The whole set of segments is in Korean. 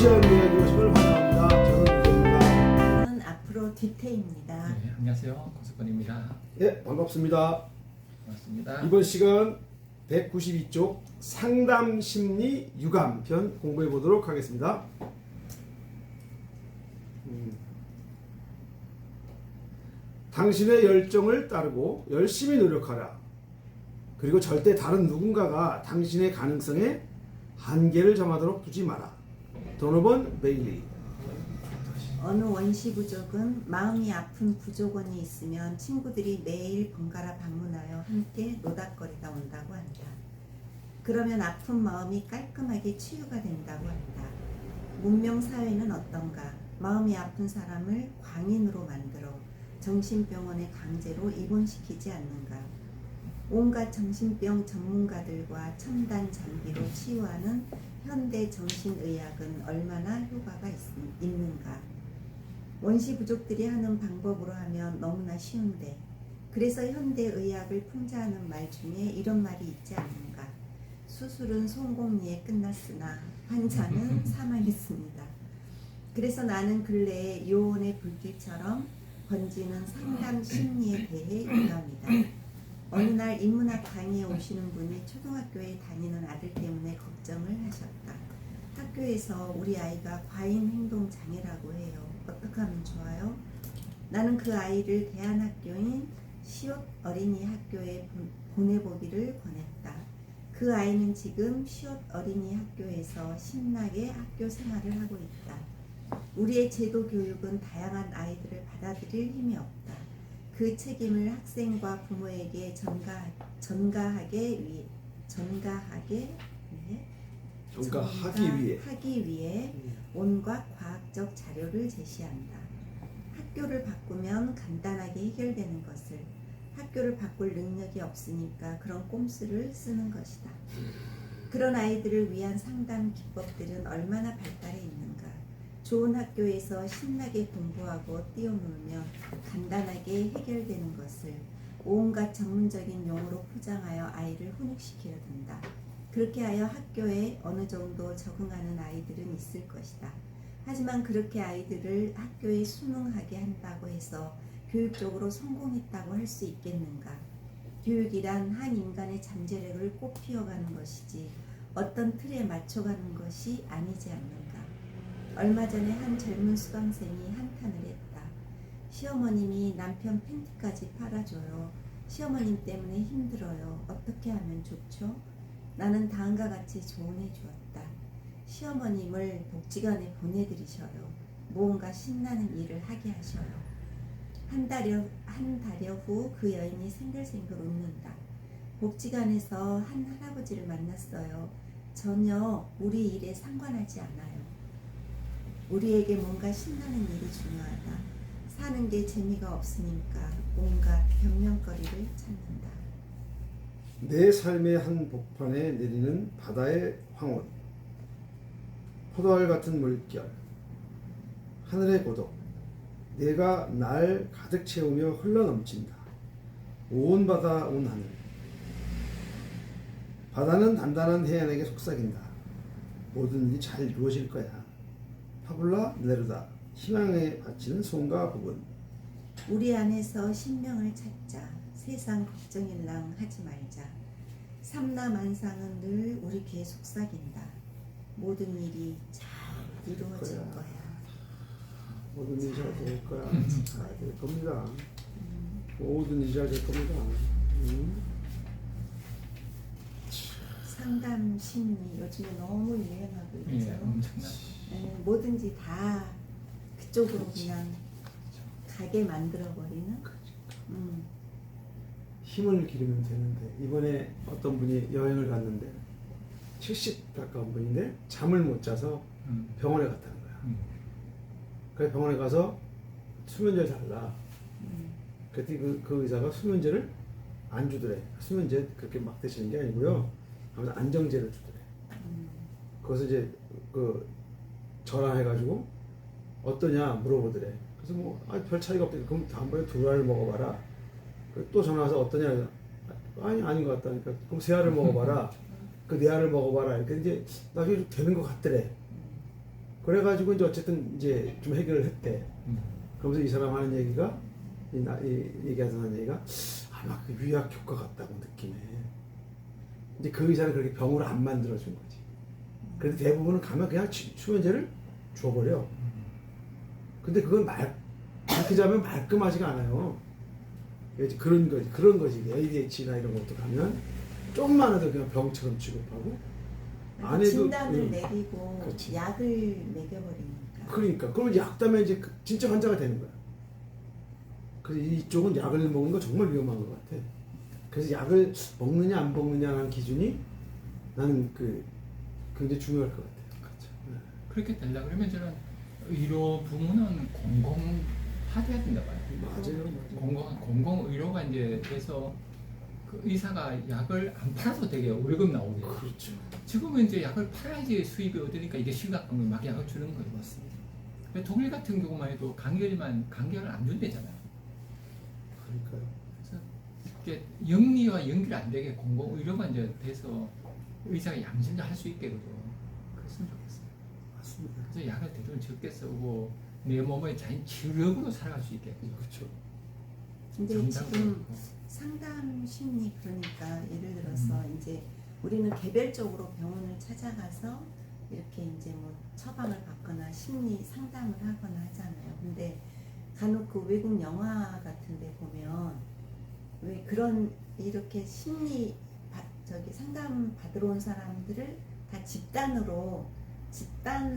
시간 이야기 오심을 환영합니다. 저는 유재입니다. 저는 앞으로 뒤태입니다. 네, 안녕하세요. 고석권입니다. 예, 반갑습니다. 반갑습니다. 이번 시간 192쪽 상담심리 유감편 공부해 보도록 하겠습니다. 당신의 열정을 따르고 열심히 노력하라. 그리고 절대 다른 누군가가 당신의 가능성에 한계를 정하도록 두지 마라. 도노번 베일리. 어느 원시 부족은 마음이 아픈 부족원이 있으면 친구들이 매일 번갈아 방문하여 함께 노닥거리다 온다고 한다. 그러면 아픈 마음이 깔끔하게 치유가 된다고 한다. 문명사회는 어떤가? 마음이 아픈 사람을 광인으로 만들어 정신병원에 강제로 입원시키지 않는가? 온갖 정신병 전문가들과 첨단 장비로 치유하는 현대 정신의학은 얼마나 효과가 있는가? 원시 부족들이 하는 방법으로 하면 너무나 쉬운데, 그래서 현대의학을 풍자하는 말 중에 이런 말이 있지 않는가? 수술은 성공리에 끝났으나 환자는 사망했습니다. 그래서 나는 근래에 요원의 불길처럼 번지는 상담 심리에 대해 유감이다. 어느 날 인문학 강의에 오시는 분이 초등학교에 다니는 아들 때문에 걱정을 하셨다. 학교에서 우리 아이가 과잉 행동 장애라고 해요. 어떻게 하면 좋아요? 나는 그 아이를 대안학교인 시옷 어린이 학교에 보내보기를 권했다. 그 아이는 지금 시옷 어린이 학교에서 신나게 학교 생활을 하고 있다. 우리의 제도 교육은 다양한 아이들을 받아들일 힘이 없다. 그 책임을 학생과 부모에게 전가하기 위해 온갖 과학적 자료를 제시한다. 학교를 바꾸면 간단하게 해결되는 것을, 학교를 바꿀 능력이 없으니까 그런 꼼수를 쓰는 것이다. 그런 아이들을 위한 상담 기법들은 얼마나 발달해 있는가. 좋은 학교에서 신나게 공부하고 뛰어놀면 간단하게 해결되는 것을 온갖 전문적인 용어로 포장하여 아이를 훈육시켜야 된다. 그렇게 하여 학교에 어느 정도 적응하는 아이들은 있을 것이다. 하지만 그렇게 아이들을 학교에 순응하게 한다고 해서 교육적으로 성공했다고 할 수 있겠는가? 교육이란 한 인간의 잠재력을 꽃피워가는 것이지 어떤 틀에 맞춰가는 것이 아니지 않는가? 얼마 전에 한 젊은 수강생이 한탄을 했다. 시어머님이 남편 팬티까지 팔아줘요. 시어머님 때문에 힘들어요. 어떻게 하면 좋죠? 나는 다음과 같이 조언해 주었다. 시어머님을 복지관에 보내드리셔요. 무언가 신나는 일을 하게 하셔요. 한 달여 후 그 여인이 생글생글 웃는다. 복지관에서 한 할아버지를 만났어요. 전혀 우리 일에 상관하지 않아요. 우리에게 뭔가 신나는 일이 중요하다. 사는 게 재미가 없으니까 온갖 변명거리를 찾는다. 내 삶의 한 복판에 내리는 바다의 황혼, 포도알 같은 물결, 하늘의 고독, 내가 날 가득 채우며 흘러넘친다. 온 바다 온 하늘. 바다는 단단한 해안에게 속삭인다. 모든 일이 잘 이루어질 거야. 파블라 네루다. 희망에 바치는 손과 부분. 우리 안에서 신명을 찾자. 세상 걱정일랑 하지 말자. 삼라만상은 늘 우리 귀에 속삭인다. 모든 일이 잘 이루어질 거야. 모든 일이 잘 될 거야. 잘 될 겁니다. 모든 일이 잘 될 겁니다. 상담 심리 요즘에 너무 유행하고 있죠. 예, 엄청나죠. 뭐든지 다 그쪽으로 그냥 가게 만들어버리는. 힘을 기르면 되는데, 이번에 어떤 분이 여행을 갔는데 70 가까운 분인데 잠을 못 자서 병원에 갔다는 거야. 그래서 병원에 가서 수면제를 달라. 그랬더니 그 의사가 수면제를 안 주더래. 수면제 그렇게 막 드시는 게 아니고요. 하면서 안정제를 주더래. 그것을 이제 전화해가지고 어떠냐 물어보더래. 그래서 별 차이가 없대. 그럼 다음번에 두 알을 먹어봐라. 또 전화와서 어떠냐. 아닌 것 같다니까. 그럼 세 알을 먹어봐라. 그 네 알을 먹어봐라. 이렇게 이제 나중에 되는 것 같더래. 그래가지고 이제 어쨌든 이제 좀 해결을 했대. 그러면서 이 사람 하는 얘기가 얘기하는 얘기가 아마 그 위약 효과 같다고 느끼네. 이제 그 의사는 그렇게 병으로 안 만들어준 거지. 그래도 대부분은 가면 그냥 수면제를 줘버려. 근데 그건 그렇게 자면 말끔하지가 않아요. 그런 거지. ADHD나 이런 것도 가면 조금만 해도 그냥 병처럼 취급하고 안 해도 진단을 내리고 그렇지. 약을 먹여버리니까. 그러니까 그러면 약 때문에 이제 진짜 환자가 되는 거야. 그래서 이쪽은 약을 먹는 거 정말 위험한 것 같아. 그래서 약을 먹느냐 안 먹느냐라는 기준이 나는 굉장히 중요할 것 같아요. 그렇죠. 그렇게 되려 그러면 저는 의료 부문은 공공화돼야 된다 봐요. 맞아요. 공공 의료가 이제 돼서 그 의사가 약을 안 팔아도 되게 월급 나오게. 그렇죠. 지금은 이제 약을 팔아야지 수입이 얻으니까 이게 심각한 막 약을 주는 거예요. 맞습니다. 독일 같은 경우만 해도 간결을 안 준대잖아요. 그러니까요. 그래서 이게 영리와 연결 안 되게 공공 의료가 이제 돼서 의사가 양심적으로 할 수 있게 그랬으면 좋겠어요. 맞습니다. 그래서 약을 대부분 적게 쓰고 내 몸의 자연 치료력으로 살아갈 수 있게. 그렇죠. 근데 정답을 지금 얻고. 상담 심리 그러니까 예를 들어서 이제 우리는 개별적으로 병원을 찾아가서 이렇게 이제 뭐 처방을 받거나 심리 상담을 하거나 하잖아요. 근데 간혹 그 외국 영화 같은데 보면 왜 그런 이렇게 상담 받으러 온 사람들을 다 집단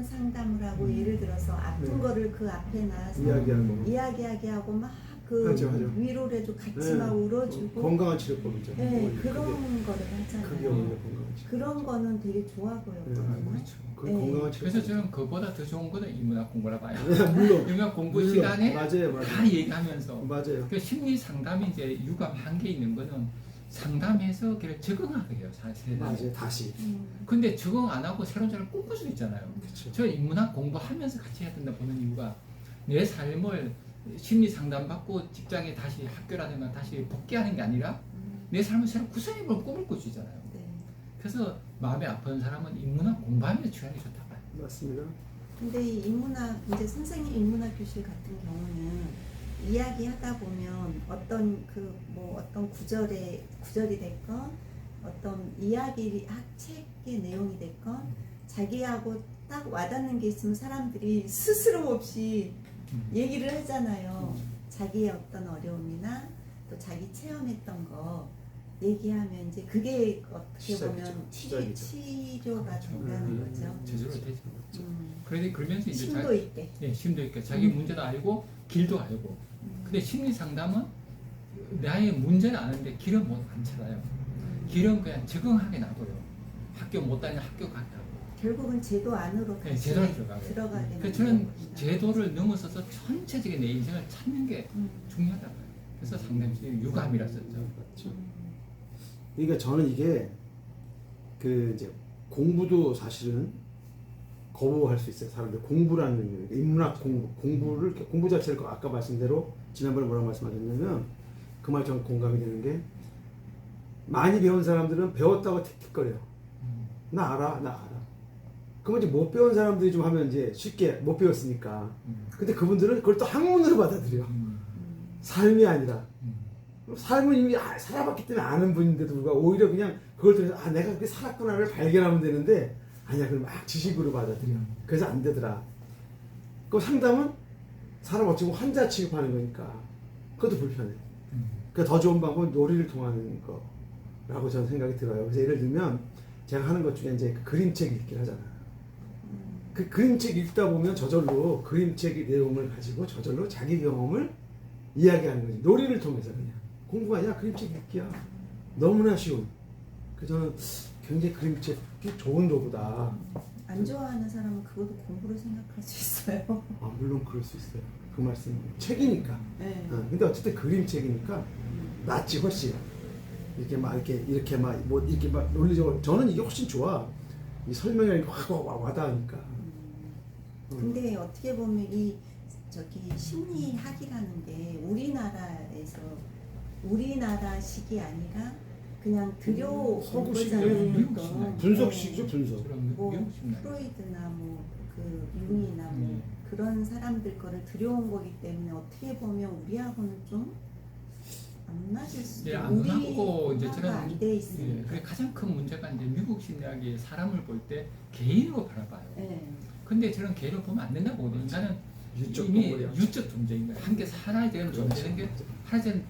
상담을 하고 예를 들어서 아픈 네. 거를 그 앞에 나와서 이야기하는 거. 이야기하게 하고 막 맞아. 위로를 해주고 같이 네. 막 울어주고 건강한 치료법이죠. 네, 그런 그게 거를 하잖아요. 오히려 건강한 치료. 그런 거는 되게 좋아 보였거든요. 그렇죠. 그 네. 건강한 치료. 그래서 저는 그보다 더 좋은 거는 인문학 공부라 봐요. 물론. 인문학 공부 물론. 시간에 맞아요. 다 얘기하면서 맞아요. 그 심리 상담이 이제 유감 한계 있는 거는 상담해서 그를 적응하게 해요. 사실. 맞아요. 다시. 근데 적응 안 하고 새로운 사람을 꿈꿀 수 있잖아요. 그렇죠. 저 인문학 공부하면서 같이 해야 된다 보는 이유가 내 삶을 심리 상담 받고 직장에 다시 학교라든가 다시 복귀하는 게 아니라 내 삶을 새로 구성해보는 꿈을 꿀 수 있잖아요. 네. 그래서 마음이 아픈 사람은 인문학 공부하면서 취하는 게 좋다 봐요. 맞습니다. 근데 이 인문학 이제 선생님 인문학 교실 같은 경우는 이야기하다 보면 어떤 어떤 구절이 됐건 어떤 책의 내용이 됐건 자기하고 딱 와닿는 게 있으면 사람들이 스스럼 없이 얘기를 하잖아요. 자기의 어떤 어려움이나 또 자기 체험했던 거 얘기하면 이제 그게 어떻게 보면 시작이죠. 치료가 된다는 거죠. 제대로 되죠. 그러면서 이제 심도 있게. 심도 있게 자기 문제도 알고 길도 알고. 근데 심리 상담은 나의 문제는 아는데 길은 안 찾아요. 길은 그냥 적응하게 놔둬요. 학교 못 다니는 학교 가게 하고. 결국은 제도 안으로 네, 다시 제도로 들어가게. 들어가게. 그래서 저는 제도를 넘어서서 전체적인 내 인생을 찾는 게 중요하다고요. 그래서 상담실이 유감이라 썼죠. 맞죠. 그러니까 저는 이게 이제 공부도 사실은 거부할 수 있어요. 사람들 공부라는 게 인문학 공부 자체를 아까 말씀대로 지난번에 뭐라고 말씀하셨냐면 그 말 전 공감이 되는 게 많이 배운 사람들은 배웠다고 틱틱거려요. 나 알아. 그러면 이제 못 배운 사람들이 좀 하면 이제 쉽게 못 배웠으니까. 근데 그분들은 그걸 또 학문으로 받아들여. 삶이 아니라. 삶은 이미 살아봤기 때문에 아는 분인데도 불구하고 오히려 그냥 그걸 통해서 내가 그렇게 살았구나를 발견하면 되는데 아니야, 그걸 막 지식으로 받아들여. 그래서 안 되더라. 그 상담은 사람 어찌 보면 환자 취급하는 거니까 그것도 불편해. 그러니까 더 좋은 방법은 놀이를 통하는 거라고 저는 생각이 들어요. 그래서 예를 들면 제가 하는 것 중에 이제 그 그림책 읽기를 하잖아요. 그 그림책 읽다 보면 저절로 그림책의 내용을 가지고 저절로 자기 경험을 이야기하는 거지. 놀이를 통해서 그냥. 공부가 아니라 그림책 읽기야. 너무나 쉬운. 그래서 저는 굉장히 그림책이 좋은 도구다. 안 좋아하는 사람은 그것도 공부로 생각할 수 있어요. 물론 그럴 수 있어요. 그 말씀. 책이니까. 네. 근데 어쨌든 그림책이니까 낫지 훨씬. 이렇게 막 논리적으로 저는 이게 훨씬 좋아. 이 설명이 확 와닿으니까. 근데 어떻게 보면 심리학이라는 게 우리나라식이 아니라 그냥 들여온 서구식, 거잖아요. 미국식. 분석식이죠, 분석. 그런 뭐 미국식 날. 프로이드나 뭐 그 융이나 뭐 그런 사람들 거를 들여온 거기 때문에 어떻게 보면 우리하고는 좀 안 맞을 수도 예, 안 맞고 이제 우리가 저는 안돼 예, 있으니까. 그게 가장 큰 문제가 이제 미국 심리학이 사람을 볼 때 개인으로 바라봐요. 예. 근데 저는 개인으로 보면 안 된다고 보거든요. 인간은 유적 이미 동물이야. 유적 존재인 거예요. 함께 살아야 되는 존재는 게 살아야 되는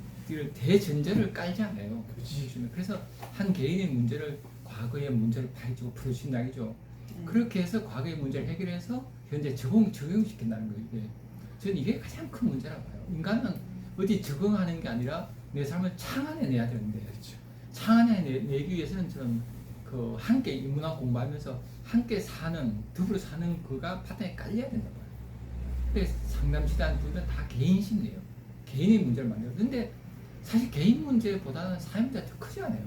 대전제를 깔지 않아요. 그래서 한 개인의 문제를 과거의 문제를 파헤치고 풀어주신 이야기죠. 그렇게 해서 과거의 문제를 해결해서 현재 적용시킨다는 거예요. 이게. 저는 이게 가장 큰 문제라고 봐요. 인간은 어디 적응하는 게 아니라 내 삶을 창안해내야 되는데 창안해내기 위해서는 저는 그 함께 인문학 공부하면서 함께 사는 더불어 사는 그가 바탕에 깔려야 된다고 봐요. 근데 상담시단 보면 다 개인 심리예요. 개인의 문제를 만들어요. 근데 사실 개인 문제보다는 사회 문제가 더 크지 않아요.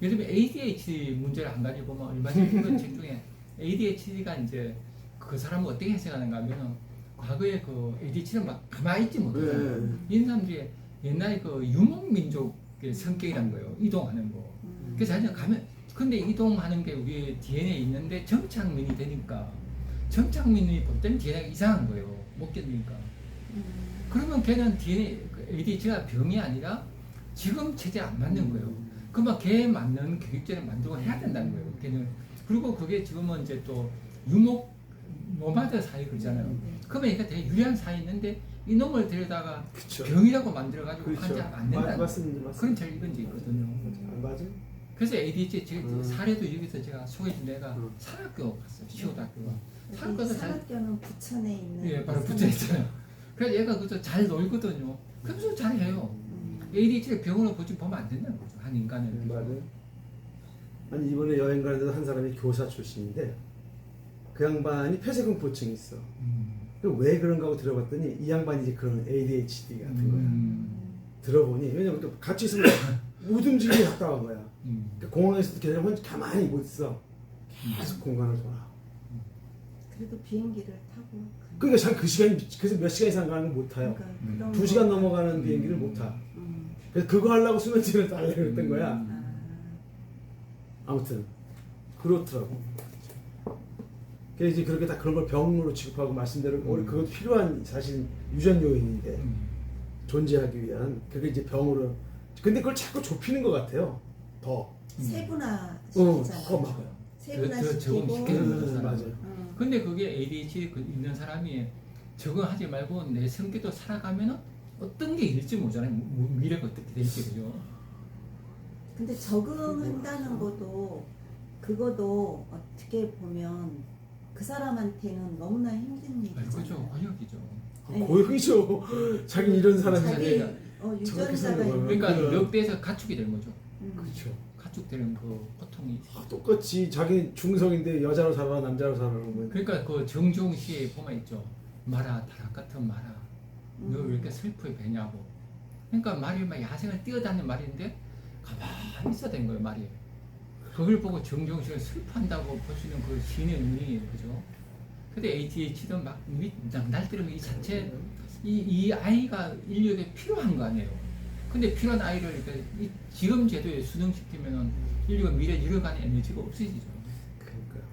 예를 들면 ADHD 문제를 한 가지 보면 얼마 전에 읽은 책 중에 ADHD가 이제 그 사람을 어떻게 해석하는가 하면 과거에 그 ADHD는 막 가만히 있지 못해요. 이 사람들이 옛날에 그 유목민족의 성격이란 거예요. 이동하는 거. 그래서 자기가 가면 근데 이동하는 게 우리 DNA에 있는데 정착민이 되니까 정착민이 볼 때는 DNA가 이상한 거예요. 못 견디니까. 그러면 걔는 DNA, ADHD가 병이 아니라 지금 체제에 안 맞는 거예요. 그러면 걔에 맞는 교육제를 만들고 해야 된다는 거예요. 걔는. 그리고 그게 지금은 이제 또 유목 노마드 사회 그러잖아요. 그러면 이게 되게 유리한 사회 있는데 이놈을 데려다가 그쵸. 병이라고 만들어가지고 그렇죠. 환자가 안 된다는 맞습니다. 그런 책 읽은 적 있거든요. 맞아요. 그래서 ADHD 제가 사례도 여기서 제가 소개해준 애가 음. 산학교 갔어요. 시호대학교가. 여기 산학교는 부천에 있는 예, 바로 부천에 있잖아요. 그래서 얘가 그저 잘 놀거든요. 그래서 잘해요. ADHD 병으로 보면 안 된다는 거죠. 한 인간을. 맞아요. 아니 이번에 여행 가는데도 한 사람이 교사 출신인데 그 양반이 폐쇄공포증이 있어. 왜 그런가 하고 들어봤더니 이 양반이 이제 그런 ADHD 같은 거야. 들어보니 왜냐면 또 같이 있으면 못 움직이기 가까운 거야. 그러니까 공항에서도 걔는 혼자 가만히 못 있어. 계속 공간을 돌아. 그래도 비행기를 타고 그러니까 참 그 시간이 그래서 몇 시간 이상 가는 건 못 타요. 그러니까 2시간 넘어가는 비행기를 못 타. 그래서 그거 하려고 수면제를 달라고 그랬던 거야. 아무튼 그렇더라고. 그래서 이제 그렇게 다 그런 걸 병으로 취급하고 말씀대로 우리 그것도 필요한 사실 유전 요인인데 존재하기 위한 그게 이제 병으로. 근데 그걸 자꾸 좁히는 것 같아요. 더. 세분화 막. 시키잖아요. 세분화 더 시키고 적응시키는 거죠. 맞아요. 근데 그게 ADHD 있는 사람이 적응하지 말고 내 성격도 살아가면은 어떤 게 일지 모르잖아요. 미래가 어떻게 될지 그죠. 근데 적응한다는 것도 그것도 어떻게 보면 그 사람한테는 너무나 힘든 일이잖아요. 그죠. 고역이죠. 네. 고역이죠. 자기 이런 사람이 자기 자기가 유전자가 사는 거예요. 있는 그러니까 그- 몇 배에서 가축이 되는 거죠. 그렇죠. 가축되는 그 고통이. 똑같이 자기 중성인데 여자로 살아 남자로 살아 그러면 그러니까 그 정종 씨에 보면 있죠. 마라 다락 같은 마라. 너 왜 이렇게 슬프게 배냐고. 그러니까 말이 막 야생을 뛰어다니는 말인데 가만히 있어야 되는 거예요 말이. 그걸 보고 정종 씨가 슬퍼한다고 보시는 그 시인의 눈이 그죠. 근데 ADHD도 막 날때리면 이 자체 이 아이가 인류에게 필요한 거 아니에요. 근데 필요한 아이를 이렇게 이 지금 제도에 수능시키면은 인류가 미래 이뤄가는 에너지가 없어지죠.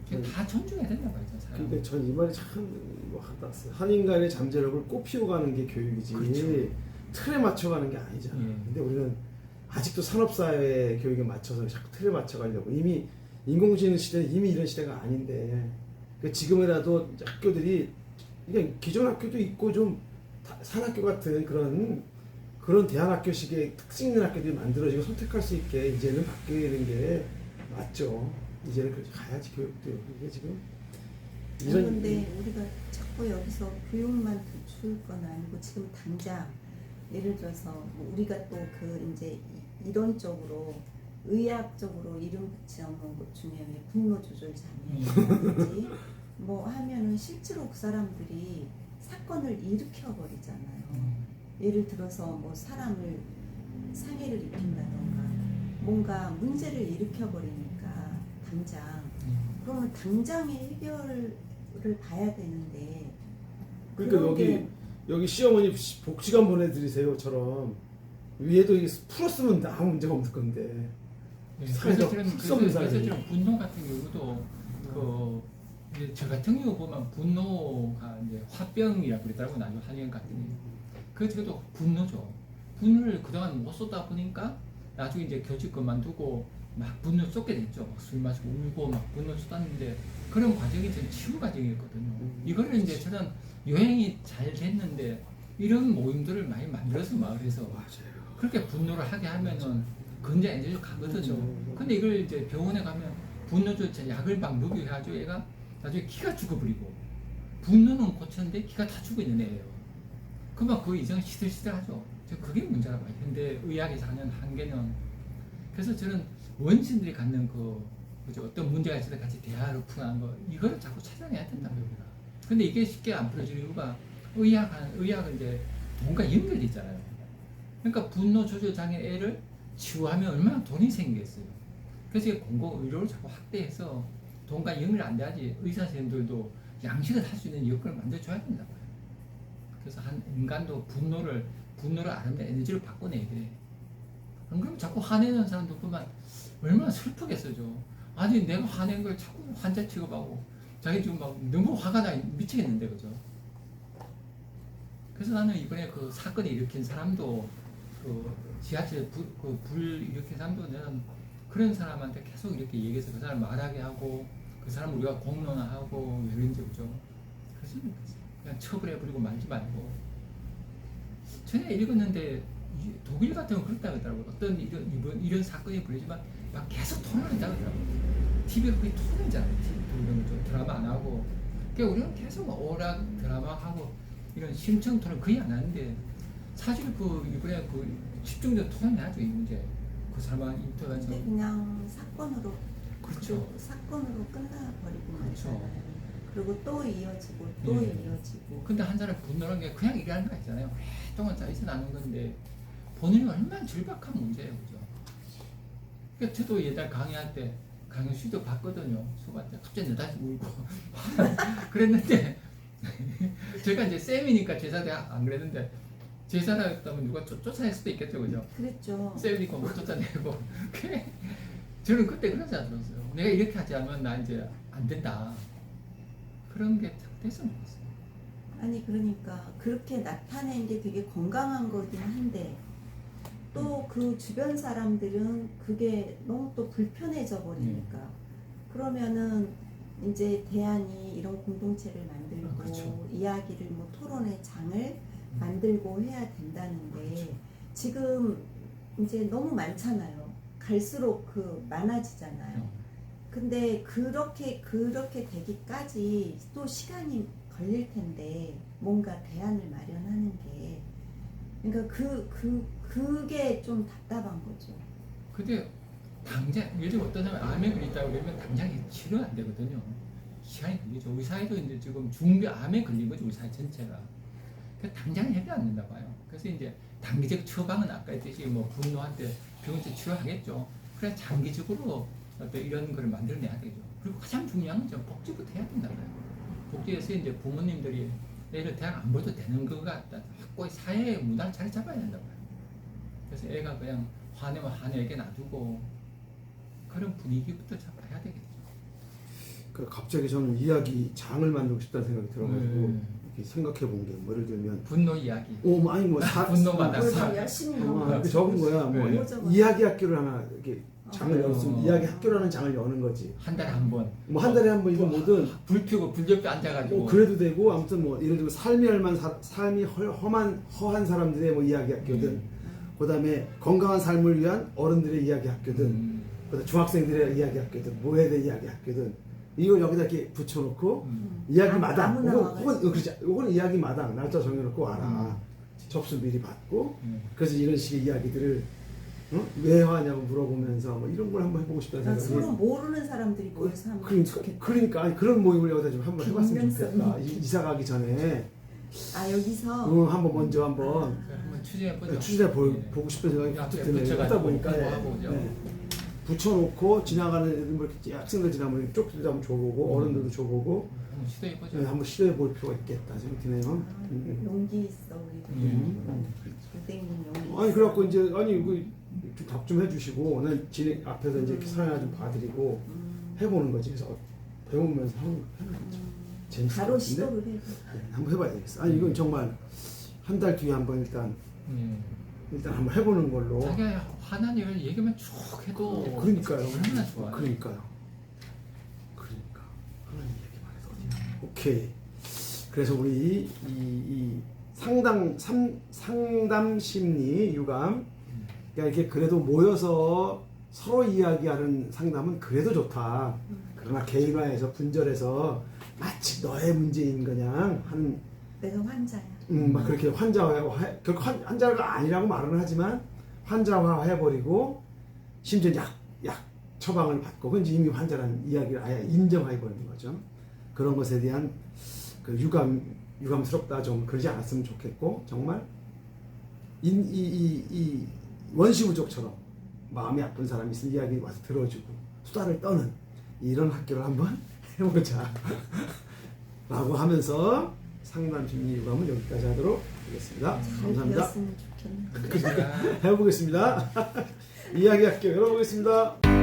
그러니까 다 존중해야 된다고 했죠. 사람. 근데 전 이 말이 참 와닿았어요. 한 인간의 잠재력을 꽃피워가는 게 교육이지 그렇죠. 틀에 맞춰가는 게 아니잖아. 예. 근데 우리는 아직도 산업사회 교육에 맞춰서 자꾸 틀에 맞춰가려고 이미 인공지능 시대는 이미 이런 시대가 아닌데 그러니까 지금이라도 학교들이 그냥 기존 학교도 있고 좀 산학교 같은 그런 대안학교식의 특징 있는 학교들이 만들어지고 선택할 수 있게 이제는 바뀌는 게 맞죠. 이제는 그렇게 가야지 교육도 이게 지금 그런데 우리가 자꾸 여기서 교육만 도출 건 아니고 지금 당장 예를 들어서 뭐 우리가 또 그 이제 이론적으로 의학적으로 이름 붙여놓은 것 중에 왜 분노 조절 장애라든지 뭐 하면은 실제로 그 사람들이 사건을 일으켜 버리잖아요. 예를 들어서 뭐 사람을 상해를 입힌다던가 뭔가 문제를 일으켜 버리니까 당장 그러면 당장의 해결을 봐야 되는데 그러니까 여기 시어머니 복지관 보내드리세요처럼 위에도 이게 풀었으면 아무 문제가 없을 건데 네, 사회적 그래서 흑섬 사회. 저는 분노 같은 경우도 그 이제 저 같은 경우 보면 분노가 이제 화병이라고 그러더라고요. 나중에 한의원 갔더니. 그래서 저도 분노죠. 분노를 그동안 못 쏟다 보니까 나중에 이제 교직 그만두고 막 분노 쏟게 됐죠. 막 술 마시고 울고 막 분노 쏟았는데 그런 과정이 전 치유 과정이었거든요. 이거를 이제 저는 여행이 잘 됐는데 이런 모임들을 많이 만들어서 마을에서 맞아요. 그렇게 분노를 하게 하면은 굉장히 에너지가 가거든요. 그렇죠. 근데 이걸 이제 병원에 가면 분노조 약을 막 먹여가지고 얘가 나중에 기가 죽어버리고 분노는 고쳤는데 기가 다 죽어 있는 애예요. 그러면 그 이상 시들시들하죠. 저 그게 문제라고 봐요. 현대 의학에서 하는 한계는. 그래서 저는 원신들이 갖는 그죠? 어떤 문제가 있을 때 같이 대화를 풀어가는 거 이거를 자꾸 찾아내야 된다고 봅니다. 근데 이게 쉽게 안 풀어지는 이유가 의학은 이제 돈과 연결이 있잖아요. 그러니까 분노 조절 장애 애를 치유하면 얼마나 돈이 생기겠어요. 그래서 공공 의료를 자꾸 확대해서 돈과 연결이 안 돼야지 의사 선생님들도 양식을 할 수 있는 여건을 만들어줘야 된다고 해요. 그래서 한 인간도 분노를 아름다운 에너지를 바꿔내야 돼. 안 그러면 자꾸 화내는 사람들 보면 얼마나 슬프겠어죠. 아니 내가 화낸 걸 자꾸 환자 취급하고 자기 지금 막 너무 화가 나 미치겠는데 그죠. 그래서 나는 이번에 그 사건을 일으킨 사람도 그 지하철에 불 일으킨 사람도 나는 그런 사람한테 계속 이렇게 얘기해서 그 사람 말하게 하고 그 사람 우리가 공론화하고 이런지 그죠. 그래서 그냥 처벌해버리고 말지 말고. 전에 읽었는데 독일 같은 건 그렇다고 하더라고요. 어떤 이런 사건이 벌어지면 막 계속 토론한다고 하더라고요. TV가 거의 토론이잖아요. 이런 거 드라마 안 하고. 그러니까 우리는 계속 오락 드라마 하고 이런 심층 토론 거의 안 하는데 사실 이번에 집중적 토론해야죠. 이 문제. 그 사람한 인터뷰에서. 근데 그냥 사건으로 그렇죠. 사건으로 끝나버리고 그렇죠. 말잖아요. 그리고 또 이어지고 또 이어지고. 근데 한 사람 분노라는 게 그냥 일하는 거 있잖아요. 오랫동안 쌓여서 나는 건데 본인이 얼마나 절박한 문제예요. 그죠? 그러니까 저도 예전 강의할 때 강의 수도 봤거든요. 수업할 때 갑자기 내다시 울고 그랬는데 제가 이제 쌤이니까 제사대 안 그랬는데 제사라였다면 누가 쫓아낼 수도 있겠죠. 그죠? 그랬죠. 쌤이니까 못 쫓아내고 저는 그때 그런 생각 들었어요. 내가 이렇게 하지 않으면 나 이제 안 된다. 그런 게 됐으면 좋겠어요. 아니 그러니까 그렇게 나타낸 게 되게 건강한 거긴 한데 또 그 주변 사람들은 그게 너무 또 불편해져 버리니까 그러면은 이제 대안이 이런 공동체를 만들고 그렇죠. 이야기를 뭐 토론의 장을 만들고 해야 된다는데 지금 이제 너무 많잖아요. 갈수록 많아지잖아요. 근데 그렇게 되기까지 또 시간이 걸릴 텐데 뭔가 대안을 마련하는 게 그러니까 그게 좀 답답한 거죠. 근데 당장 요즘 어떤 사람이 암에 걸렸다고 그러면 당장 치료 안 되거든요. 시간이 걸리죠. 우리 사회도 이제 지금 암에 걸린 거죠. 우리 사회 전체가. 그 당장 해결 안 된다 봐요. 그래서 이제 단기적 처방은 아까 했듯이 뭐 분노할 때 병원에서 치료하겠죠. 그래 장기적으로 어떤 이런 걸 만들어내야 되죠. 그리고 가장 중요한 건 복지부터 해야 된다 봐요. 복지에서 이제 부모님들이 애를 대학 안 보도 되는 거 같다. 확고히 사회의 문화를 잘 잡아야 된다 봐요. 그래서 애가 그냥 화내면 화내게 놔두고 그런 분위기부터 잡아야 되겠죠. 그 갑자기 저는 이야기 장을 만들고 싶다는 생각이 들어가지고 이렇게 생각해 본 게 예를 들면 분노 이야기. 아니 뭐 분노 받았어. 그래서 열심히 이렇게 적은 거야. 뭐 네. 이야기 학교를 하나 이렇게 장을 열었으면 이야기 학교라는 장을 여는 거지. 한 달에 한 번. 뭐 한 달에 한 번 이건 뭐든 불 펴고 불 옆에 앉아가지고. 그래도 되고 아무튼 뭐 예를 들면 삶이 허한 사람들의 뭐 이야기 학교든 그다음에 건강한 삶을 위한 어른들의 이야기 학교든 그다음에 중학생들의 이야기 학교든 모해대 이야기 학교든 이걸 여기다 이렇게 붙여놓고 이야기 마당 혹은 이야기 마당 날짜 정해놓고 와라. 접수 미리 받고 그래서 이런 식의 이야기들을 왜 하냐고 물어보면서 뭐 이런 걸 한번 해보고 싶다는 생각이. 서로 모르는 사람들이 모여서 하면 좋겠다. 그러니까 아니, 그런 모임을 여기다 좀 한번 해봤으면 좋겠다. 이사 가기 전에 여기서 한번 먼저 한번 추진해 보고 싶은 생각이 갑자기 드네요. 하다 보니까 붙여놓고 지나가는 애들 뭐 이렇게 학생들 지나면 쪽지도 한번 줘보고 어른들도 줘보고 한번 시도해 볼 필요가 있겠다 생각이 드네요. 용기 있어 우리도. 교수님 용기. 아니 그래갖고 이제 답 좀 해주시고 오늘 진행 앞에서 이제 사연 좀 봐드리고 해보는 거지. 그래서 배우면서 하는 거죠. 재밌을 것 바로 같은데? 시도를 해도 네, 한번 해봐야 되겠어. 아니 이건 정말 한 달 뒤에 한번 일단 한번 해보는 걸로. 자기가 화난 일을 얘기만 쭉 해도 그러니까요. 얼마나 좋아요. 그러니까 하나님 얘기만 해도 어디야. 오케이. 그래서 우리 이 상담 심리 유감, 그러니까 이렇게 그래도 모여서 서로 이야기하는 상담은 그래도 좋다. 그러나 개인화해서 분절해서 마치 너의 문제인 그냥 한 내가 환자야. 막 그렇게 결국 환자가 아니라고 말은 하지만 환자화 해버리고 심지어 약 처방을 받고 그건 이미 환자라는 이야기를 아예 인정해버리는 거죠. 그런 것에 대한 그 유감스럽다 좀 그러지 않았으면 좋겠고 정말 이 원시부족처럼 마음이 아픈 사람이 있으면 이야기 와서 들어주고 수다를 떠는 이런 학교를 한번 해보자 라고 하면서 상담 심리 유감은 여기까지 하도록 하겠습니다. 잘 감사합니다. 배웠으면 좋겠네. 해보겠습니다. 이야기 학교 열어보겠습니다.